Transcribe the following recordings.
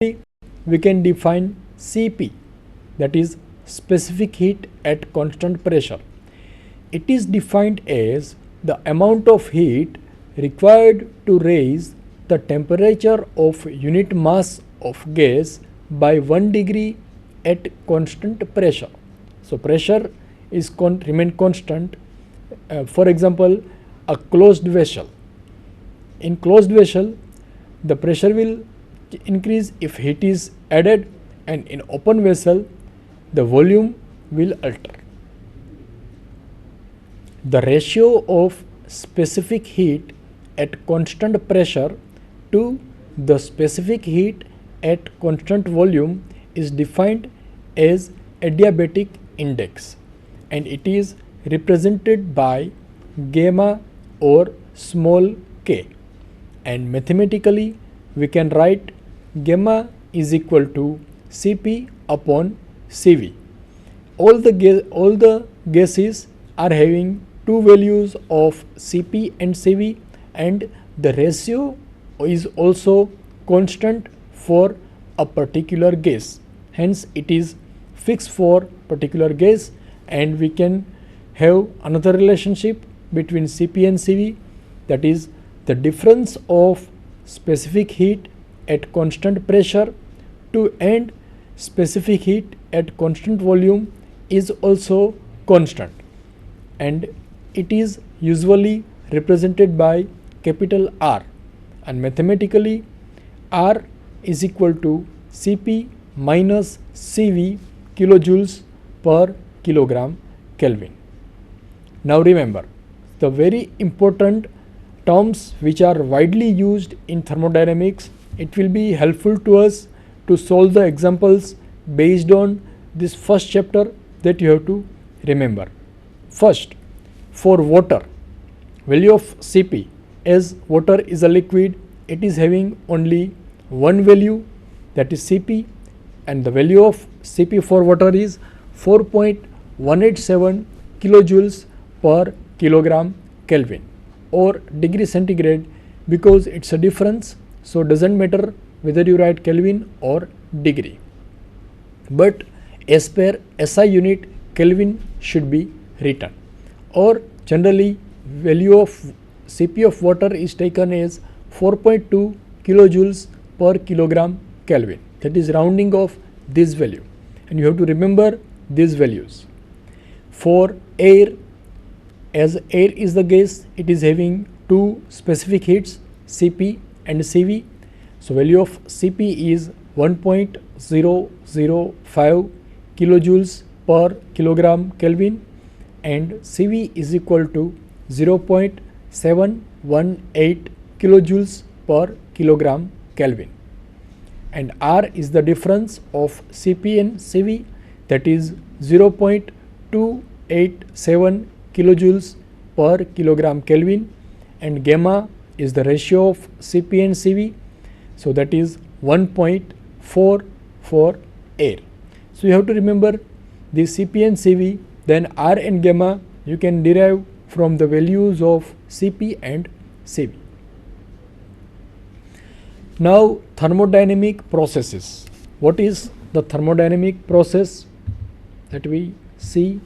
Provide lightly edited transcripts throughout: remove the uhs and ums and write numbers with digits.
we can define Cp, that is specific heat at constant pressure. It is defined as the amount of heat required to raise the temperature of unit mass of gas by 1 degree at constant pressure. So pressure is remain constant. For example, a closed vessel. In closed vessel, the pressure will increase if heat is added, and in open vessel, the volume will alter. The ratio of specific heat at constant pressure to the specific heat at constant volume is defined as adiabatic index, and it is represented by gamma or small k, and mathematically we can write gamma is equal to Cp upon Cv. All the gases are having two values of Cp and Cv, and the ratio is also constant for a particular gas. Hence it is fixed for particular gas, and we can have another relationship between Cp and Cv, that is the difference of specific heat at constant pressure to and specific heat at constant volume is also constant, and it is usually represented by capital R, and mathematically R is equal to Cp minus Cv kilojoules per kilogram Kelvin. Now remember, the very important terms which are widely used in thermodynamics, it will be helpful to us to solve the examples based on this first chapter that you have to remember. First, for water, value of Cp, as water is a liquid, it is having only one value, that is Cp, and the value of Cp for water is 4.187 kilojoules per kilogram Kelvin or degree centigrade, because it's a difference, so doesn't matter whether you write Kelvin or degree, but as per SI unit Kelvin should be written, or generally value of Cp of water is taken as 4.2 kilojoules per kilogram Kelvin, that is rounding of this value, and you have to remember these values. For air, as air is the gas, it is having two specific heats, Cp and Cv. So value of Cp is 1.005 kilojoules per kilogram Kelvin, and Cv is equal to 0.718 kilojoules per kilogram Kelvin, and R is the difference of Cp and Cv, that is 0.287 kilojoules per kilogram Kelvin, and gamma is the ratio of Cp and Cv, so that is 1.4 for air. So you have to remember the Cp and Cv, then R and gamma you can derive from the values of Cp and Cv. Now thermodynamic processes. What is the thermodynamic process that we see?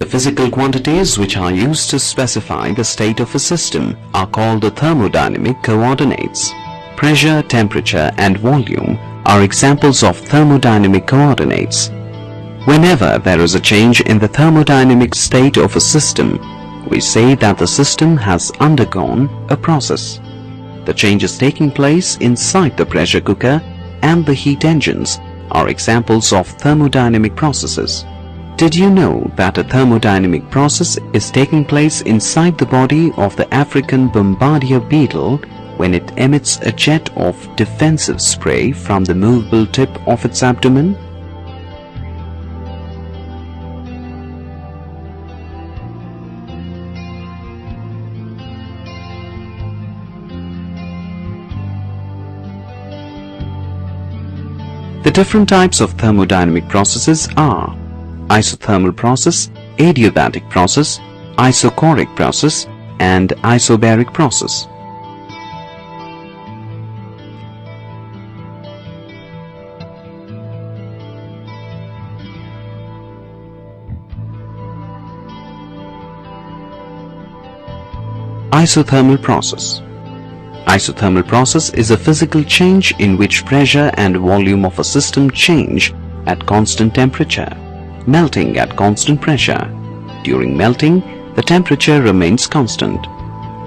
The physical quantities which are used to specify the state of a system are called the thermodynamic coordinates. Pressure, temperature and volume are examples of thermodynamic coordinates. Whenever there is a change in the thermodynamic state of a system, we say that the system has undergone a process. The changes taking place inside the pressure cooker and the heat engines are examples of thermodynamic processes. Did you know that a thermodynamic process is taking place inside the body of the African bombardier beetle when it emits a jet of defensive spray from the movable tip of its abdomen? The different types of thermodynamic processes are isothermal process, adiabatic process, isochoric process, and isobaric process. Isothermal process. Isothermal process is a physical change in which pressure and volume of a system change at constant temperature. Melting at constant pressure. During melting, the temperature remains constant,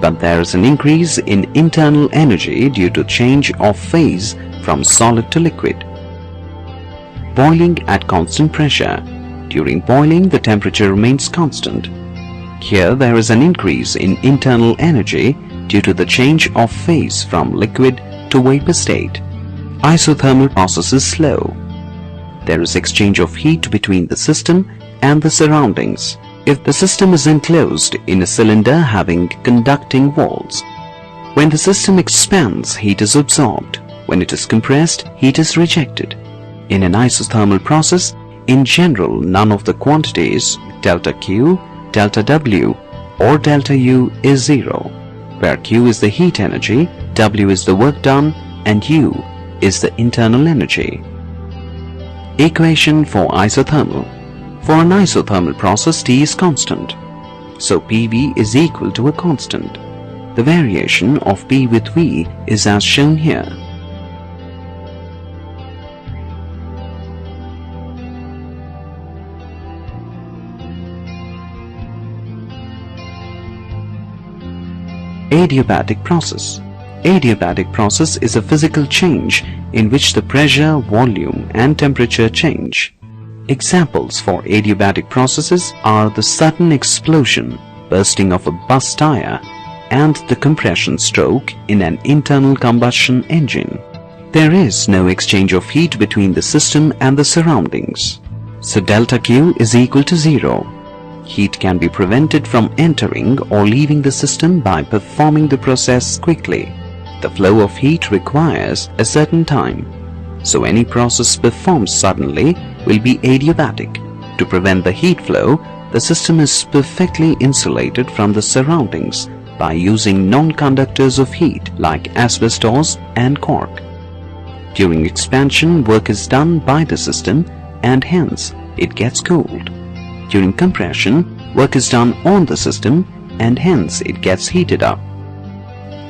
but there is an increase in internal energy due to change of phase from solid to liquid. Boiling at constant pressure. During boiling, the temperature remains constant. Here there is an increase in internal energy due to the change of phase from liquid to vapor state. Isothermal process is slow. There is exchange of heat between the system and the surroundings. If the system is enclosed in a cylinder having conducting walls, when the system expands, heat is absorbed. When it is compressed, heat is rejected. In an isothermal process, in general, none of the quantities delta Q, delta W or delta U is zero, where Q is the heat energy, W is the work done and U is the internal energy. Equation for isothermal. For an isothermal process, T is constant, so PV is equal to a constant. The variation of P with V is as shown here. Adiabatic process. Adiabatic process is a physical change in which the pressure, volume and temperature change. Examples for adiabatic processes are the sudden explosion, bursting of a bus tire, and the compression stroke in an internal combustion engine. There is no exchange of heat between the system and the surroundings, so delta Q is equal to zero. Heat can be prevented from entering or leaving the system by performing the process quickly. The flow of heat requires a certain time, so any process performed suddenly will be adiabatic. To prevent the heat flow, the system is perfectly insulated from the surroundings by using non-conductors of heat like asbestos and cork. During expansion, work is done by the system and hence it gets cooled. During compression, work is done on the system and hence it gets heated up.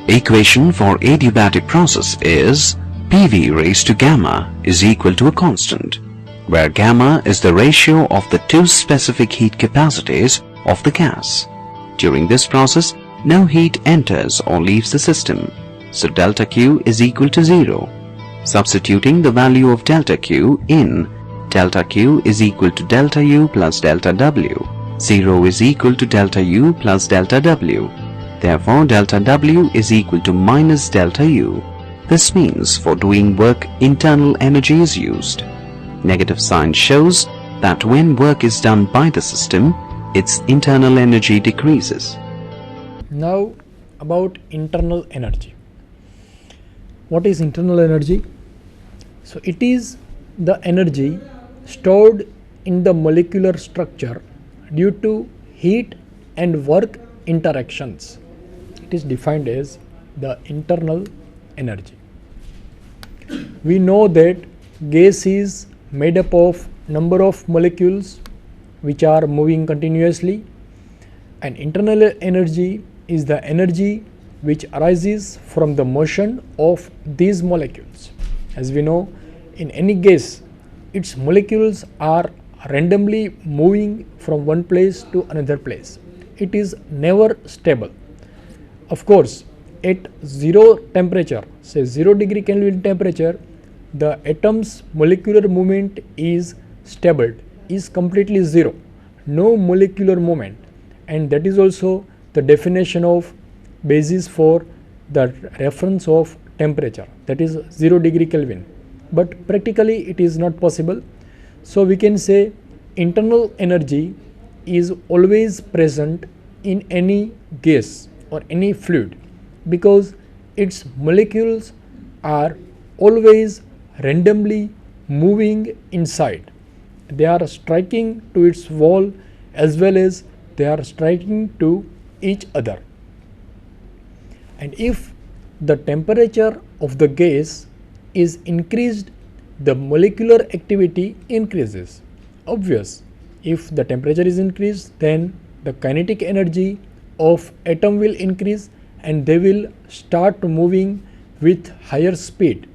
Equation for adiabatic process is PV raised to gamma is equal to a constant, where gamma is the ratio of the two specific heat capacities of the gas. During this process, no heat enters or leaves the system, so delta Q is equal to zero. Substituting the value of delta Q in, delta Q is equal to delta U plus delta W. 0 is equal to delta U plus delta W. Therefore, delta W is equal to minus delta U. This means for doing work, internal energy is used. Negative sign shows that when work is done by the system, its internal energy decreases. Now about internal energy. What is internal energy? So it is the energy stored in the molecular structure due to heat and work interactions. It is defined as the internal energy. We know that gas is made up of number of molecules which are moving continuously, and internal energy is the energy which arises from the motion of these molecules. As we know, in any gas, its molecules are randomly moving from one place to another place. It is never stable. Of course, at zero temperature, say 0 degree Kelvin temperature, the atom's molecular movement is stable, is completely zero, no molecular movement, and that is also the definition of basis for the reference of temperature, that is 0 degree Kelvin. But practically it is not possible. So we can say internal energy is always present in any gas or any fluid because its molecules are always randomly moving inside. They are striking to its wall as well as they are striking to each other. And if the temperature of the gas is increased, the molecular activity increases. Obvious, if the temperature is increased, then the kinetic energy of atom will increase and they will start moving with higher speed,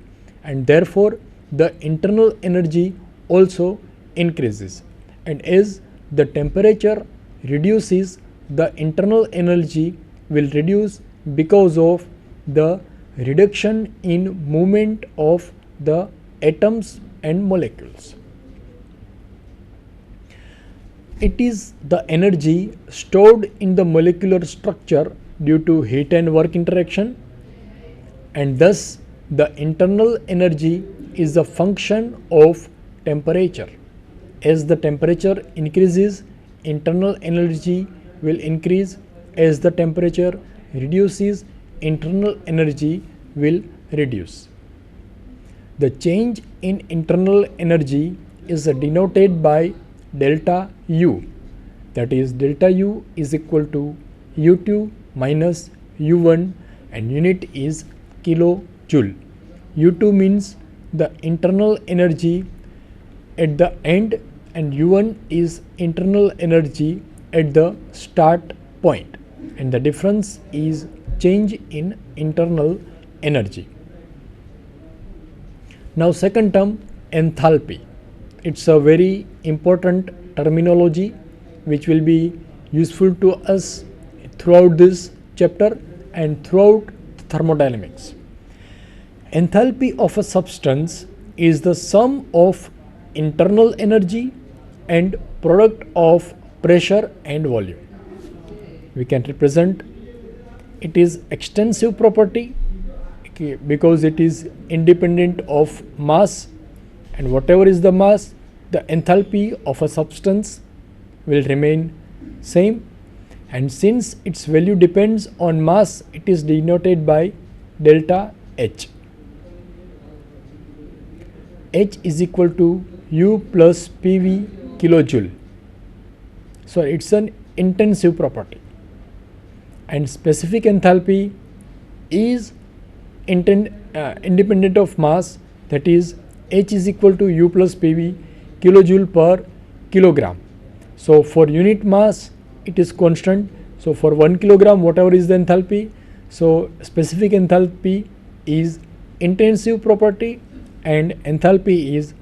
and therefore the internal energy also increases, and as the temperature reduces, the internal energy will reduce because of the reduction in movement of the atoms and molecules. It is the energy stored in the molecular structure due to heat and work interaction, and thus the internal energy is a function of temperature. As the temperature increases, internal energy will increase. As the temperature reduces, internal energy will reduce. The change in internal energy is denoted by delta U, that is delta U is equal to U2 minus U1 and unit is kilojoule. U2 means the internal energy at the end and U1 is internal energy at the start point, and the difference is change in internal energy. Now second term, enthalpy. It's a very important terminology which will be useful to us throughout this chapter and throughout thermodynamics. Enthalpy of a substance is the sum of internal energy and product of pressure and volume. We can represent it is extensive property because it is independent of mass, and whatever is the mass, the enthalpy of a substance will remain same, and since its value depends on mass, it is denoted by delta H. H is equal to U plus PV kilojoule. So it's an intensive property, and specific enthalpy is independent of mass, that is H is equal to U plus PV kilojoule per kilogram. So for unit mass it is constant, so for 1 kilogram whatever is the enthalpy, so specific enthalpy is intensive property and enthalpy is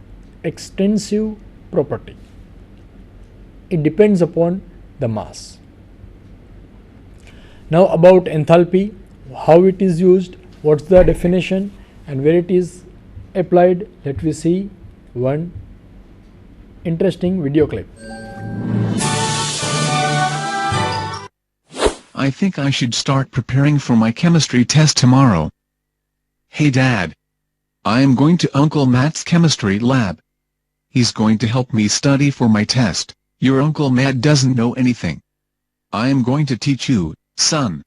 extensive property. It depends upon the mass. Now about enthalpy, how it is used, what's the definition and where it is applied, let me see one interesting video clip. I think I should start preparing for my chemistry test tomorrow. Hey Dad. I am going to Uncle Matt's chemistry lab. He's going to help me study for my test. Your Uncle Matt doesn't know anything. I am going to teach you, son.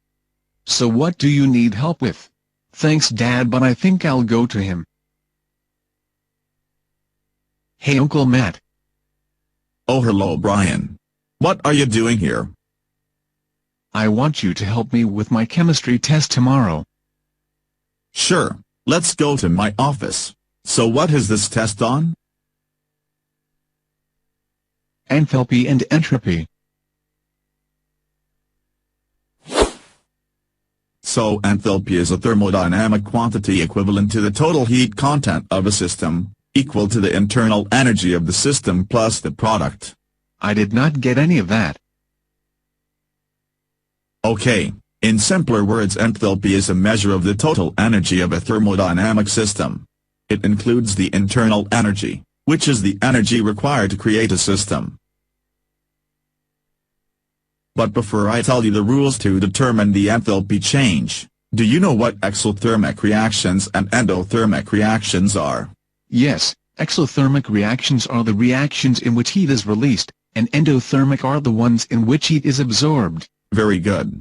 So what do you need help with? Thanks Dad, but I think I'll go to him. Hey Uncle Matt. Oh hello Brian. What are you doing here? I want you to help me with my chemistry test tomorrow. Sure, let's go to my office. So what is this test on? Enthalpy and entropy. So enthalpy is a thermodynamic quantity equivalent to the total heat content of a system, equal to the internal energy of the system plus the product. I did not get any of that. Okay, in simpler words, enthalpy is a measure of the total energy of a thermodynamic system. It includes the internal energy, which is the energy required to create a system. But before I tell you the rules to determine the enthalpy change, do you know what exothermic reactions and endothermic reactions are? Yes, exothermic reactions are the reactions in which heat is released, and endothermic are the ones in which heat is absorbed. Very good.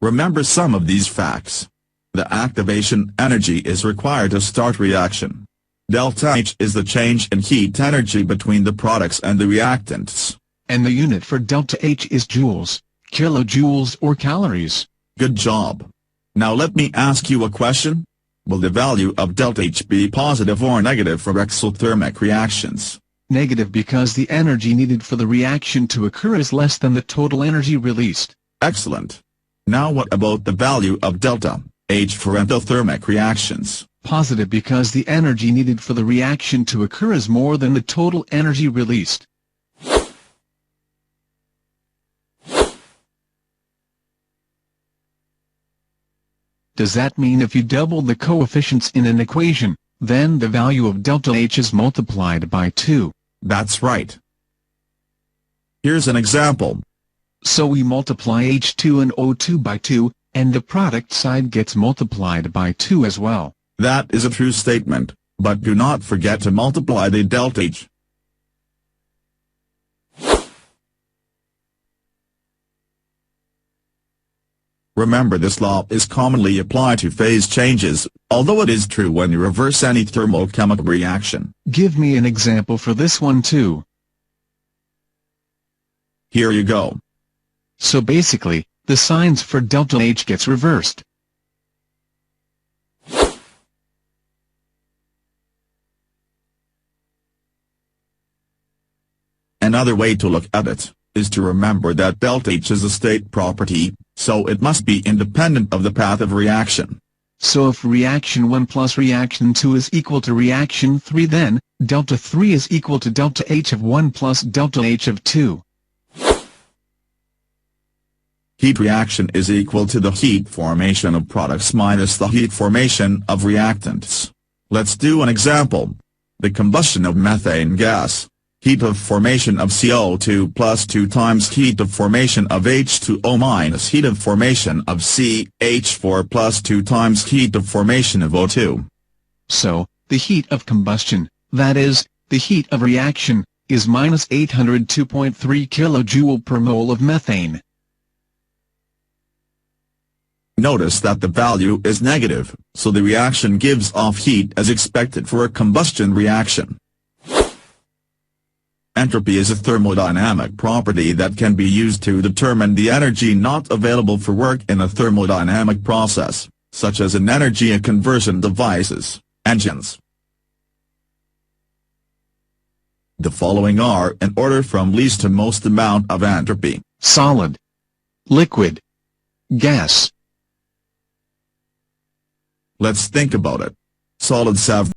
Remember some of these facts. The activation energy is required to start reaction. Delta H is the change in heat energy between the products and the reactants. And the unit for delta H is joules, kilojoules or calories. Good job. Now let me ask you a question. Will the value of delta H be positive or negative for exothermic reactions? Negative because the energy needed for the reaction to occur is less than the total energy released. Excellent. Now what about the value of delta H for endothermic reactions? Positive because the energy needed for the reaction to occur is more than the total energy released. Does that mean if you double the coefficients in an equation, then the value of delta H is multiplied by 2? That's right. Here's an example. So we multiply H2 and O2 by 2, and the product side gets multiplied by 2 as well. That is a true statement, but do not forget to multiply the delta H. Remember, this law is commonly applied to phase changes, although it is true when you reverse any thermochemical reaction. Give me an example for this one too. Here you go. So basically, the signs for delta H gets reversed. Another way to look at it is to remember that delta H is a state property, so it must be independent of the path of reaction. So if reaction 1 plus reaction 2 is equal to reaction 3, then delta 3 is equal to delta H of 1 plus delta H of 2. Heat reaction is equal to the heat formation of products minus the heat formation of reactants. Let's do an example. The combustion of methane gas. Heat of formation of CO2 plus 2 times heat of formation of H2O minus heat of formation of CH4 plus 2 times heat of formation of O2. So, the heat of combustion, that is, the heat of reaction, is minus 802.3 kJ per mole of methane. Notice that the value is negative, so the reaction gives off heat as expected for a combustion reaction. Entropy is a thermodynamic property that can be used to determine the energy not available for work in a thermodynamic process, such as in energy conversion devices, engines. The following are in order from least to most amount of entropy. Solid, liquid, gas. Let's think about it. Solids have